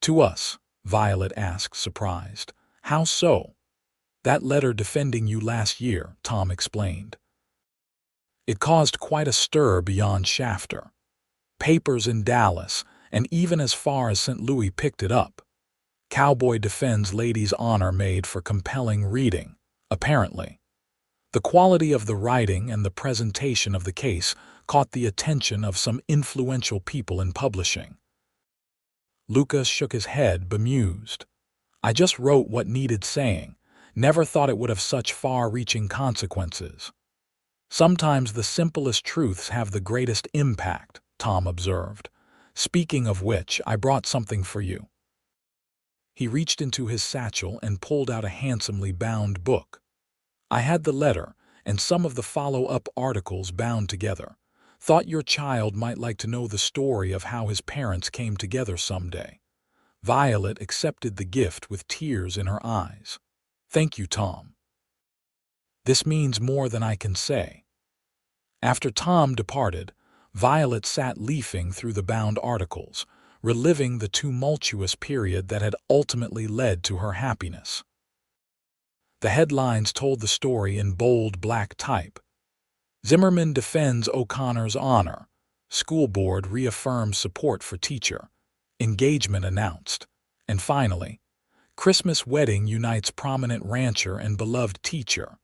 To us, Violet asked, surprised. How so? That letter defending you last year, Tom explained. It caused quite a stir beyond Shafter. Papers in Dallas, and even as far as St. Louis, picked it up. Cowboy defends lady's honor made for compelling reading, apparently. The quality of the writing and the presentation of the case caught the attention of some influential people in publishing. Lucas shook his head, bemused. I just wrote what needed saying. Never thought it would have such far-reaching consequences. Sometimes the simplest truths have the greatest impact, Tom observed. Speaking of which, I brought something for you. He reached into his satchel and pulled out a handsomely bound book. I had the letter and some of the follow-up articles bound together. Thought your child might like to know the story of how his parents came together someday. Violet accepted the gift with tears in her eyes. Thank you, Tom. This means more than I can say. After Tom departed, Violet sat leafing through the bound articles, reliving the tumultuous period that had ultimately led to her happiness. The headlines told the story in bold black type. Zimmerman defends O'Connor's honor. School board reaffirms support for teacher. Engagement announced. And finally, Christmas wedding unites prominent rancher and beloved teacher.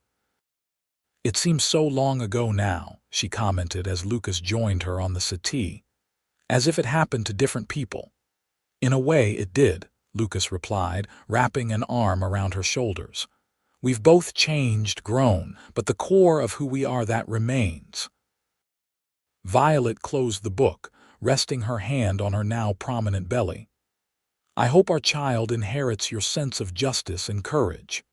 It seems so long ago now, she commented as Lucas joined her on the settee. As if it happened to different people. In a way it did, Lucas replied, wrapping an arm around her shoulders. We've both changed, grown, but the core of who we are, that remains. Violet closed the book, resting her hand on her now prominent belly. I hope our child inherits your sense of justice and courage.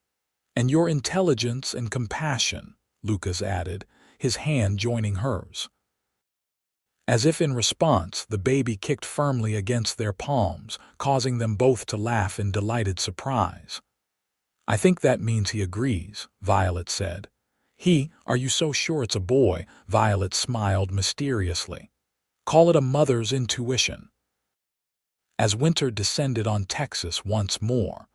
And your intelligence and compassion, Lucas added, his hand joining hers. As if in response, the baby kicked firmly against their palms, causing them both to laugh in delighted surprise. I think that means he agrees, Violet said. Are you so sure it's a boy? Violet smiled mysteriously. Call it a mother's intuition. As winter descended on Texas once more,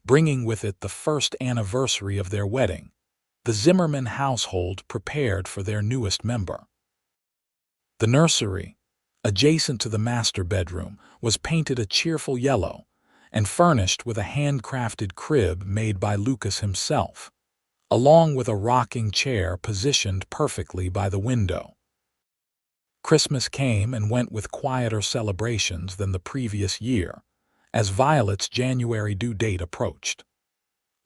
bringing with it the first anniversary of their wedding, the Zimmerman household prepared for their newest member. The nursery, adjacent to the master bedroom, was painted a cheerful yellow and furnished with a handcrafted crib made by Lucas himself, along with a rocking chair positioned perfectly by the window. Christmas came and went with quieter celebrations than the previous year, as Violet's January due date approached.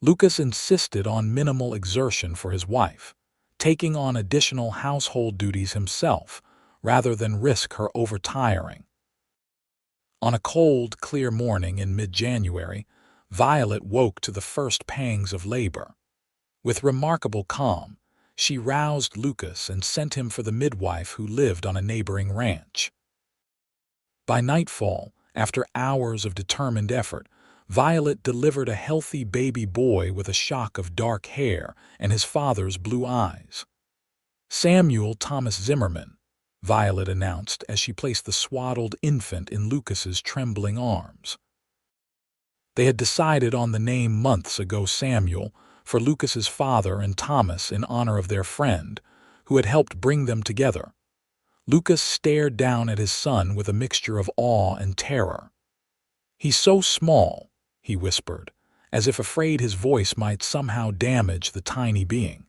Lucas insisted on minimal exertion for his wife, taking on additional household duties himself rather than risk her overtiring. On a cold, clear morning in mid-January, Violet woke to the first pangs of labor. With remarkable calm, she roused Lucas and sent him for the midwife who lived on a neighboring ranch. By nightfall, after hours of determined effort, Violet delivered a healthy baby boy with a shock of dark hair and his father's blue eyes. "Samuel Thomas Zimmerman," Violet announced as she placed the swaddled infant in Lucas's trembling arms. They had decided on the name months ago, Samuel, for Lucas's father, and Thomas in honor of their friend, who had helped bring them together. Lucas stared down at his son with a mixture of awe and terror. "He's so small," he whispered, as if afraid his voice might somehow damage the tiny being.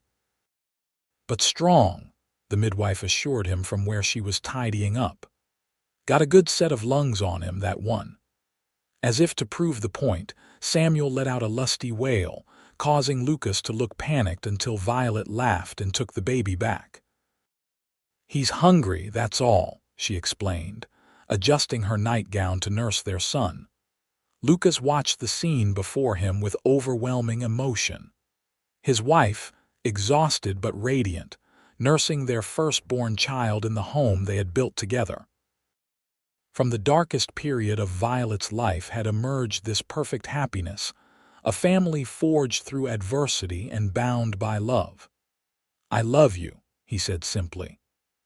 "But strong," the midwife assured him from where she was tidying up. "Got a good set of lungs on him, that one." As if to prove the point, Samuel let out a lusty wail, causing Lucas to look panicked until Violet laughed and took the baby back. "He's hungry, that's all," she explained, adjusting her nightgown to nurse their son. Lucas watched the scene before him with overwhelming emotion. His wife, exhausted but radiant, nursing their firstborn child in the home they had built together. From the darkest period of Violet's life had emerged this perfect happiness, a family forged through adversity and bound by love. "I love you," he said simply,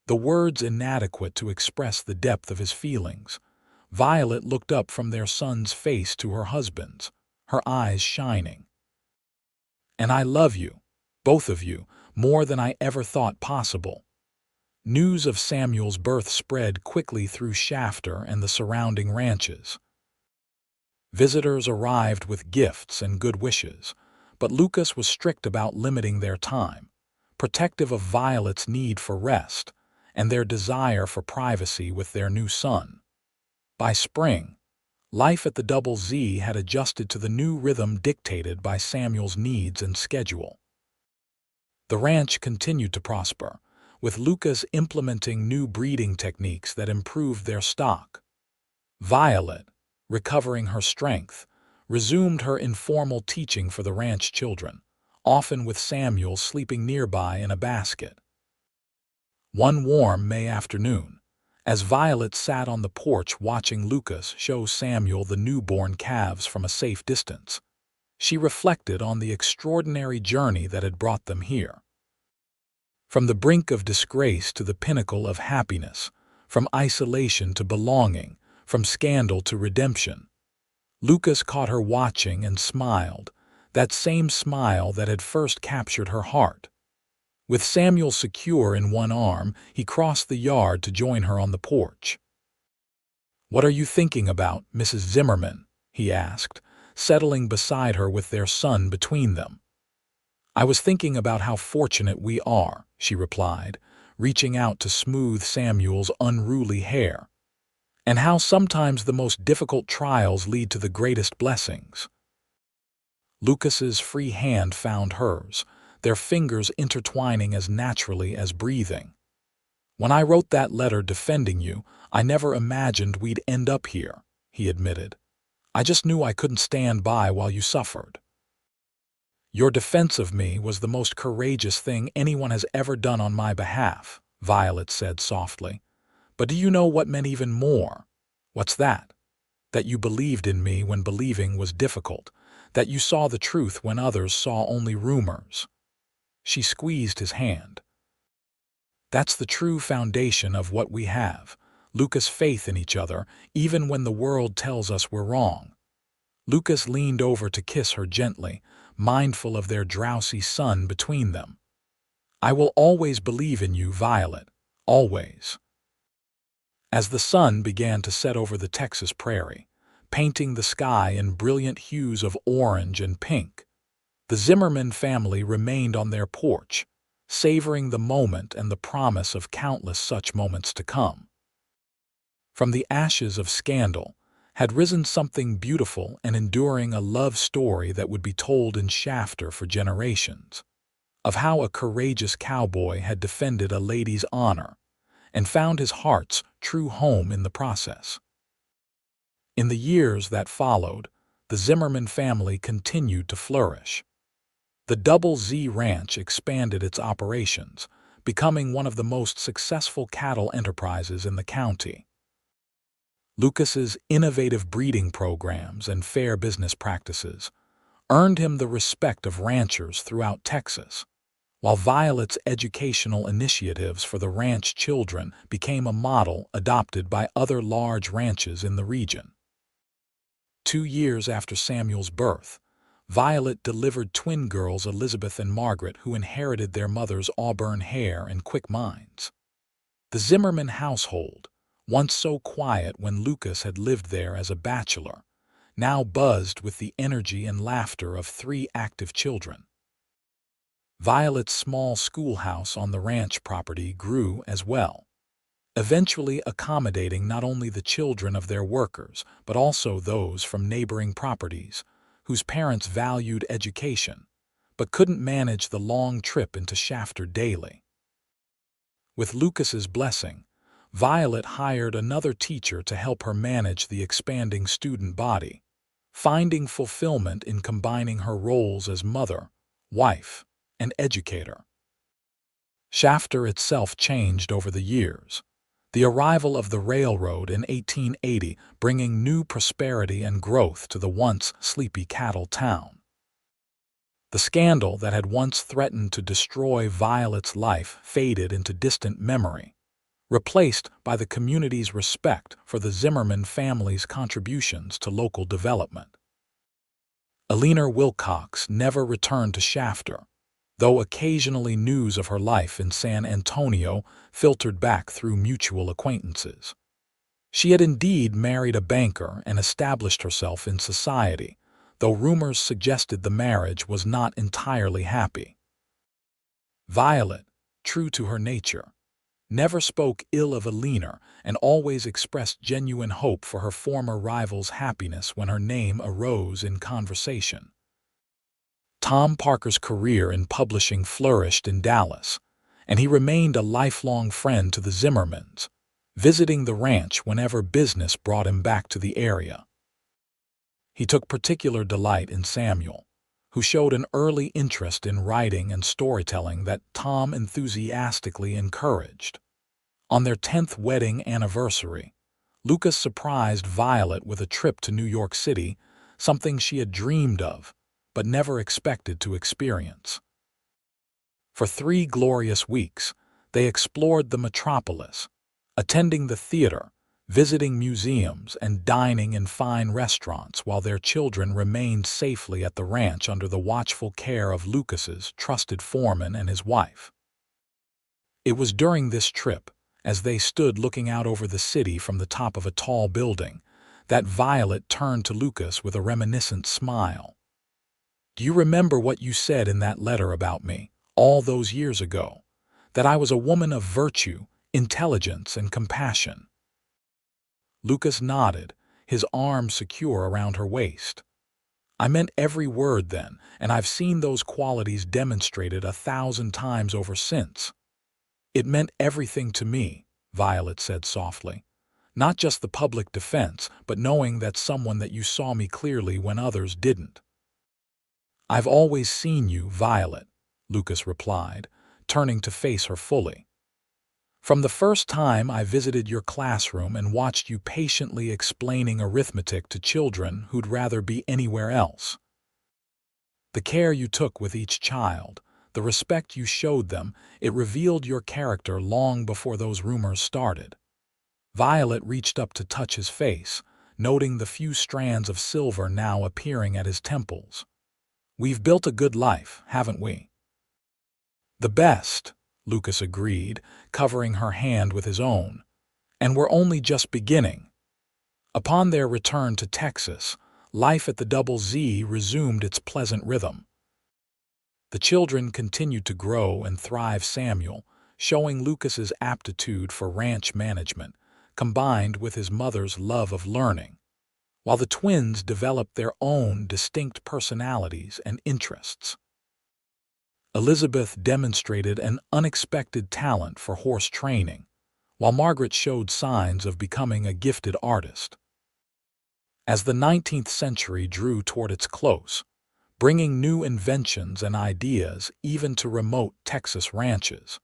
the words inadequate to express the depth of his feelings. Violet looked up from their son's face to her husband's, her eyes shining. "And I love you, both of you, more than I ever thought possible." News of Samuel's birth spread quickly through Shafter and the surrounding ranches. Visitors arrived with gifts and good wishes, but Lucas was strict about limiting their time, protective of Violet's need for rest and their desire for privacy with their new son. By spring, life at the Double Z had adjusted to the new rhythm dictated by Samuel's needs and schedule. The ranch continued to prosper, with Lucas implementing new breeding techniques that improved their stock. Violet, recovering her strength, resumed her informal teaching for the ranch children, often with Samuel sleeping nearby in a basket. One warm May afternoon, as Violet sat on the porch watching Lucas show Samuel the newborn calves from a safe distance, she reflected on the extraordinary journey that had brought them here. From the brink of disgrace to the pinnacle of happiness, from isolation to belonging, from scandal to redemption. Lucas caught her watching and smiled, that same smile that had first captured her heart. With Samuel secure in one arm, he crossed the yard to join her on the porch. "What are you thinking about, Mrs. Zimmerman?" he asked, settling beside her with their son between them. "I was thinking about how fortunate we are," she replied, reaching out to smooth Samuel's unruly hair, "and how sometimes the most difficult trials lead to the greatest blessings." Lucas's free hand found hers, their fingers intertwining as naturally as breathing. "When I wrote that letter defending you, I never imagined we'd end up here," he admitted. "I just knew I couldn't stand by while you suffered." "Your defense of me was the most courageous thing anyone has ever done on my behalf," Violet said softly. "But do you know what meant even more?" "What's that?" "That you believed in me when believing was difficult, that you saw the truth when others saw only rumors." She squeezed his hand. "That's the true foundation of what we have, Lucas' faith in each other, even when the world tells us we're wrong." Lucas leaned over to kiss her gently, mindful of their drowsy son between them. "I will always believe in you, Violet, always." As the sun began to set over the Texas prairie, painting the sky in brilliant hues of orange and pink, the Zimmerman family remained on their porch, savoring the moment and the promise of countless such moments to come. From the ashes of scandal, had risen something beautiful and enduring, a love story that would be told in Shafter for generations, of how a courageous cowboy had defended a lady's honor and found his heart's true home in the process. In the years that followed, the Zimmerman family continued to flourish. The Double Z Ranch expanded its operations, becoming one of the most successful cattle enterprises in the county. Lucas's innovative breeding programs and fair business practices earned him the respect of ranchers throughout Texas, while Violet's educational initiatives for the ranch children became a model adopted by other large ranches in the region. 2 years after Samuel's birth, Violet delivered twin girls Elizabeth and Margaret, who inherited their mother's auburn hair and quick minds. The Zimmerman household, once so quiet when Lucas had lived there as a bachelor, now buzzed with the energy and laughter of 3 active children. Violet's small schoolhouse on the ranch property grew as well, eventually accommodating not only the children of their workers, but also those from neighboring properties, whose parents valued education, but couldn't manage the long trip into Shafter daily. With Lucas's blessing, Violet hired another teacher to help her manage the expanding student body, finding fulfillment in combining her roles as mother, wife, and educator. Shafter itself changed over the years, the arrival of the railroad in 1880 bringing new prosperity and growth to the once sleepy cattle town. The scandal that had once threatened to destroy Violet's life faded into distant memory, replaced by the community's respect for the Zimmerman family's contributions to local development. Eleanor Wilcox never returned to Shafter, though occasionally news of her life in San Antonio filtered back through mutual acquaintances. She had indeed married a banker and established herself in society, though rumors suggested the marriage was not entirely happy. Violet, true to her nature, never spoke ill of Eleanor and always expressed genuine hope for her former rival's happiness when her name arose in conversation. Tom Parker's career in publishing flourished in Dallas, and he remained a lifelong friend to the Zimmermans, visiting the ranch whenever business brought him back to the area. He took particular delight in Samuel, who showed an early interest in writing and storytelling that Tom enthusiastically encouraged. On their 10th wedding anniversary, Lucas surprised Violet with a trip to New York City, something she had dreamed of, but never expected to experience. For 3 glorious weeks, they explored the metropolis, attending the theater, visiting museums, and dining in fine restaurants while their children remained safely at the ranch under the watchful care of Lucas's trusted foreman and his wife. It was during this trip, as they stood looking out over the city from the top of a tall building, that Violet turned to Lucas with a reminiscent smile. "Do you remember what you said in that letter about me, all those years ago? That I was a woman of virtue, intelligence, and compassion?" Lucas nodded, his arm secure around her waist. "I meant every word then, and I've seen those qualities demonstrated 1,000 times over since." "It meant everything to me," Violet said softly. "Not just the public defense, but knowing that someone that you saw me clearly when others didn't." "I've always seen you, Violet," Lucas replied, turning to face her fully. "From the first time I visited your classroom and watched you patiently explaining arithmetic to children who'd rather be anywhere else. The care you took with each child, the respect you showed them, it revealed your character long before those rumors started." Violet reached up to touch his face, noting the few strands of silver now appearing at his temples. "We've built a good life, haven't we?" "The best," Lucas agreed, covering her hand with his own. "And we're only just beginning." Upon their return to Texas, life at the Double Z resumed its pleasant rhythm. The children continued to grow and thrive. Samuel, showing Lucas's aptitude for ranch management, combined with his mother's love of learning, while the twins developed their own distinct personalities and interests. Elizabeth demonstrated an unexpected talent for horse training, while Margaret showed signs of becoming a gifted artist. As the 19th century drew toward its close, bringing new inventions and ideas even to remote Texas ranches,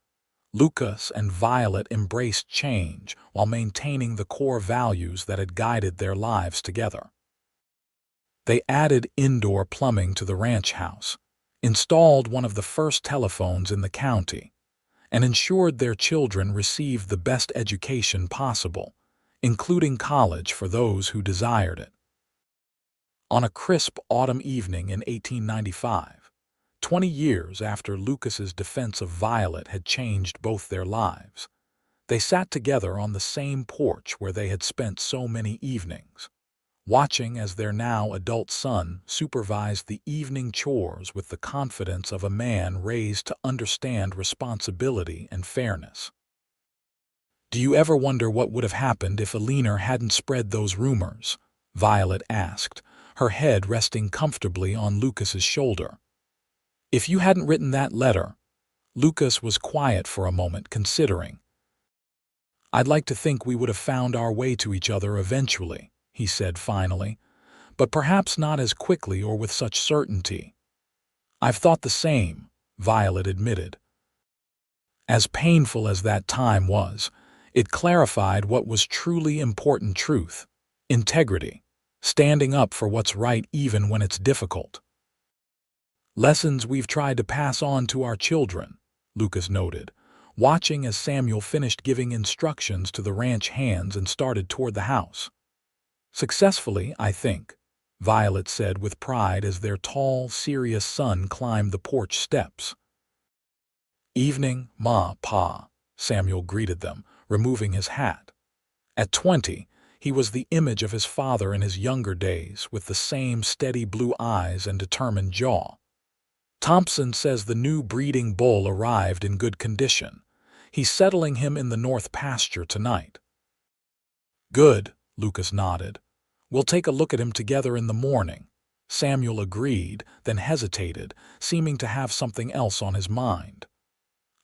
Lucas and Violet embraced change while maintaining the core values that had guided their lives together. They added indoor plumbing to the ranch house, installed one of the first telephones in the county, and ensured their children received the best education possible, including college for those who desired it. On a crisp autumn evening in 1895, 20 years after Lucas's defense of Violet had changed both their lives, they sat together on the same porch where they had spent so many evenings, watching as their now adult son supervised the evening chores with the confidence of a man raised to understand responsibility and fairness. "Do you ever wonder what would have happened if Alina hadn't spread those rumors?" Violet asked, her head resting comfortably on Lucas's shoulder. "If you hadn't written that letter," Lucas was quiet for a moment, considering. "I'd like to think we would have found our way to each other eventually," he said finally, "but perhaps not as quickly or with such certainty." "I've thought the same," Violet admitted. As painful as that time was, it clarified what was truly important: truth, integrity, standing up for what's right even when it's difficult. "Lessons we've tried to pass on to our children," Lucas noted, watching as Samuel finished giving instructions to the ranch hands and started toward the house. "Successfully, I think," Violet said with pride as their tall, serious son climbed the porch steps. "Evening, Ma, Pa," Samuel greeted them, removing his hat. At 20, he was the image of his father in his younger days, with the same steady blue eyes and determined jaw. "Thompson says the new breeding bull arrived in good condition. He's settling him in the north pasture tonight." "Good," Lucas nodded. "We'll take a look at him together in the morning," Samuel agreed, then hesitated, seeming to have something else on his mind.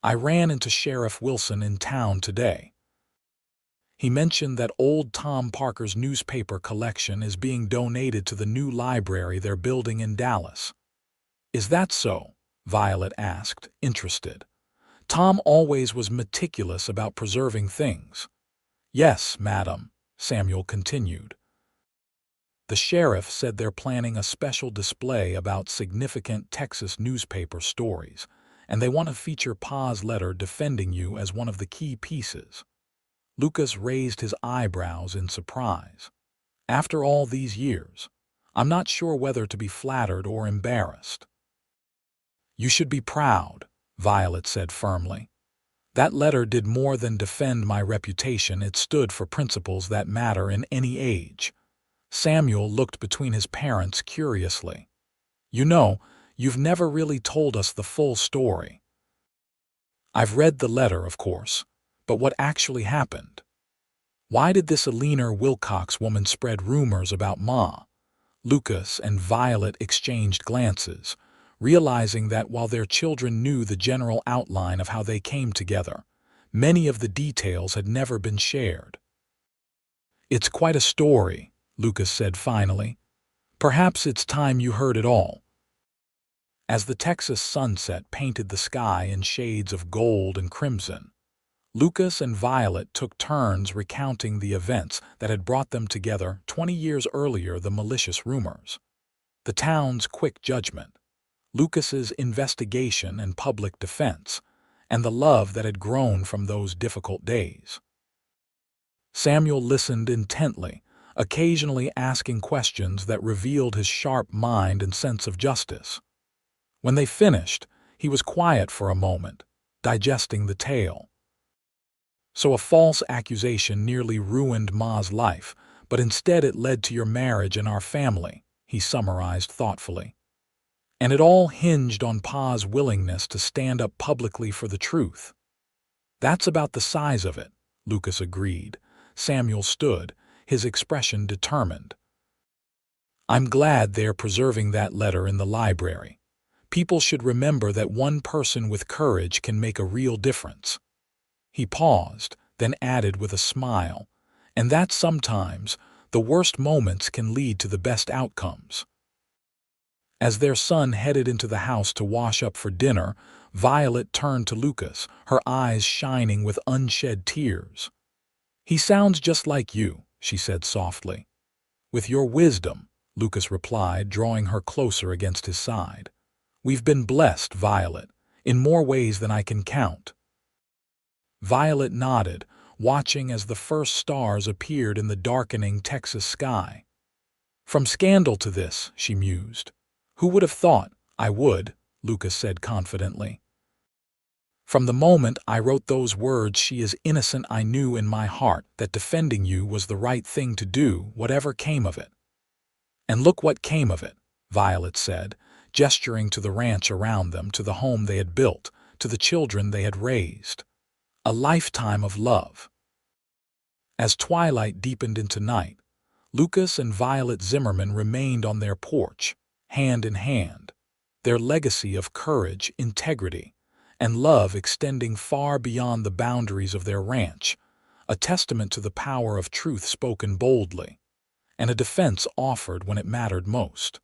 "I ran into Sheriff Wilson in town today. He mentioned that old Tom Parker's newspaper collection is being donated to the new library they're building in Dallas." "Is that so?" Violet asked, interested. "Tom always was meticulous about preserving things." "Yes, madam," Samuel continued. "The sheriff said they're planning a special display about significant Texas newspaper stories, and they want to feature Pa's letter defending you as one of the key pieces." Lucas raised his eyebrows in surprise. "After all these years, I'm not sure whether to be flattered or embarrassed." "You should be proud," Violet said firmly. "That letter did more than defend my reputation. It stood for principles that matter in any age." Samuel looked between his parents curiously. "You know, you've never really told us the full story." "I've read the letter, of course, but what actually happened? Why did this Alina Wilcox woman spread rumors about Ma?" Lucas and Violet exchanged glances, realizing that while their children knew the general outline of how they came together, many of the details had never been shared. "It's quite a story," Lucas said finally. "Perhaps it's time you heard it all." As the Texas sunset painted the sky in shades of gold and crimson, Lucas and Violet took turns recounting the events that had brought them together 20 years earlier: the malicious rumors, the town's quick judgment, Lucas's investigation and public defense, and the love that had grown from those difficult days. Samuel listened intently, occasionally asking questions that revealed his sharp mind and sense of justice. When they finished, he was quiet for a moment, digesting the tale. "So a false accusation nearly ruined Ma's life, but instead it led to your marriage and our family," he summarized thoughtfully. "And it all hinged on Pa's willingness to stand up publicly for the truth." "That's about the size of it," Lucas agreed. Samuel stood, his expression determined. I'm glad they're preserving that letter in the library. People should remember that one person with courage can make a real difference." He paused, then added with a smile, "And that sometimes the worst moments can lead to the best outcomes." As their son headed into the house to wash up for dinner, Violet turned to Lucas, her eyes shining with unshed tears. "He sounds just like you," she said softly. "With your wisdom," Lucas replied, drawing her closer against his side. "We've been blessed, Violet, in more ways than I can count." Violet nodded, watching as the first stars appeared in the darkening Texas sky. "From scandal to this," she mused. "Who would have thought I would?" Lucas said confidently. "From the moment I wrote those words, 'She is innocent,' I knew in my heart that defending you was the right thing to do, whatever came of it." "And look what came of it," Violet said, gesturing to the ranch around them, to the home they had built, to the children they had raised. "A lifetime of love." As twilight deepened into night, Lucas and Violet Zimmerman remained on their porch, hand in hand, their legacy of courage, integrity, and love extending far beyond the boundaries of their ranch, a testament to the power of truth spoken boldly, and a defense offered when it mattered most.